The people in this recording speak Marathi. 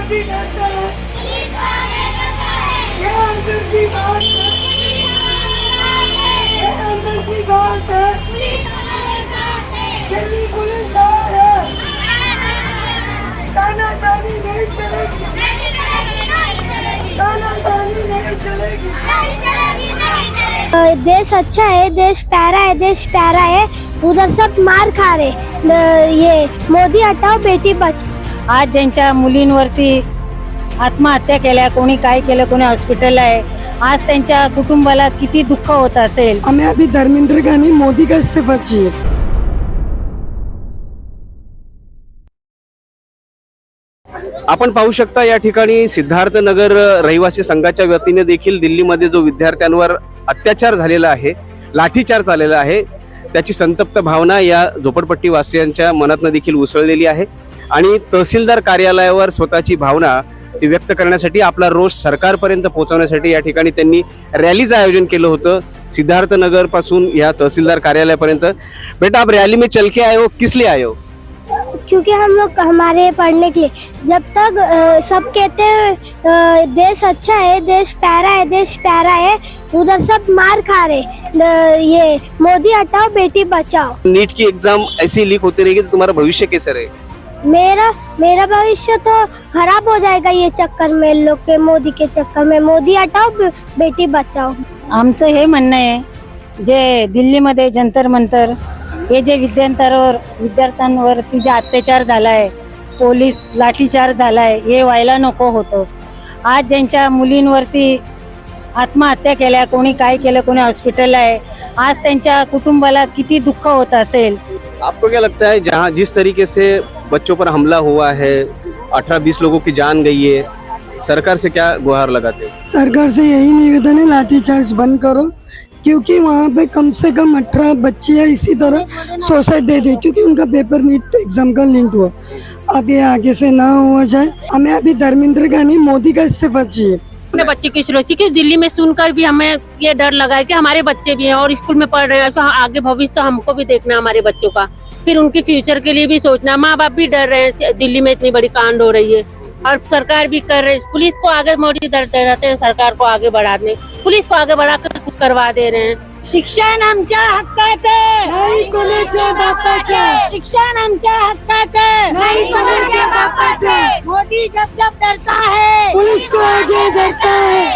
भी डरता है, ये अंदर की बात है, ये अंदर की बात है, दिल्ली पुलिस बाहर है, तानाशाही नहीं चलेगी, तानाशाही नहीं चलेगी। देश अच्छा है, देश प्यारा है, देश प्यारा है। उधर सब मार खा रहे, ये मोदी हटाओ बेटी बचाओ। आज ज्यांच्या मुलींवरती आत्महत्या केल्या, कोणी काय केलं, कोणी हॉस्पिटल आहे, आज त्यांच्या कुटुंबाला किती दुःख होत असेल। हमें अभी धर्मेंद्र का नहीं, मोदी का इस्तीफा चाहिए। आपण पाहू शकता या ठिकाणी सिद्धार्थनगर रहिवासी संघाच्या वतीने देखील दिल्लीमध्ये जो विद्यार्थ्यांवर अत्याचार झालेला आहे, लाठीचार्ज झालेला आहे, त्याची संतप्त भावना या झोपडपट्टी वासियांच्या मनातनं देखील उसळलेली आहे आणि तहसीलदार कार्यालयावर स्वतःची भावना ती व्यक्त करण्यासाठी आपला रोष सरकारपर्यंत पोहोचवण्यासाठी या ठिकाणी त्यांनी रॅलीचं आयोजन केलं होतं सिद्धार्थनगर पासून या तहसीलदार कार्यालयापर्यंत। बेटा आप रैली में चल के आए हो, किस लिए आए हो? क्योंकि हम लोग हमारे पढ़ने के लिए, जब तक सब कहते हैं देश अच्छा है, देश प्यारा है, देश प्यारा है, उधर सब मार खा रहे, ये मोदी हटाओ बेटी बचाओ। नीट की एग्जाम ऐसी लीक होती रहेगी तो तुम्हारा भविष्य कैसे रहेगा? मेरा भविष्य तो खराब हो जाएगा ये चक्कर में, लोग के मोदी के चक्कर में। मोदी हटाओ बेटी बचाओ। आमचं हे म्हणणं आहे, जे दिल्लीमध्ये जंतर मंतर हे जे विद्यार्थ्यांवरती जे अत्याचार झालाय, पोलीस लाठीचार्ज झालाय, हे व्हायला नको होतं। आज ज्यांच्या मुलींवरती आत्महत्या केल्या, कोणी काय केलं, कोणी हॉस्पिटल आहे, आज त्यांच्या कुटुंबाला किती दुःख होत असेल। आपको क्या लगता है जहाँ जिस तरीके से बच्चों पर हमला हुआ है, 18-20 लोगों की जान गई है, सरकार से क्या गुहार लगाते हैं? सरकार से यही निवेदन है, लाठीचार्ज बंद करो, क्योंकि वहाँ पे कम से कम 18 बच्चियाँ इसी तरह सुसाइड दे दी, क्योंकि उनका पेपर नीट एग्जाम का लिंक हुआ। अब ये आगे से ना हुआ जाए। हमें अभी धर्मेंद्र का नहीं, मोदी का इस्तीफा चाहिए। अपने बच्चे की सुरक्षा, क्योंकि दिल्ली में सुनकर भी हमें ये डर लगा है कि हमारे बच्चे भी हैं और स्कूल में पढ़ रहे हैं, तो आगे भविष्य तो हमको भी देखना है हमारे बच्चों का, फिर उनके फ्यूचर के लिए भी सोचना। माँ बाप भी डर रहे हैं, दिल्ली में इतनी बड़ी कांड हो रही है और सरकार भी कर रही है। पुलिस को आगे मोदी डरते रहते हैं, सरकार को आगे बढ़ाने, पुलिस को आगे बढ़ाकर कुछ करवा दे रहे हैं। शिक्षण आमच्या हक्काचं, नाही कोणाच्या बापाचं, शिक्षण आमच्या हक्काचं, नाही कोणाच्या बापाचं, मोदी जब जब डरता है पुलिस को आगे बढ़ता है।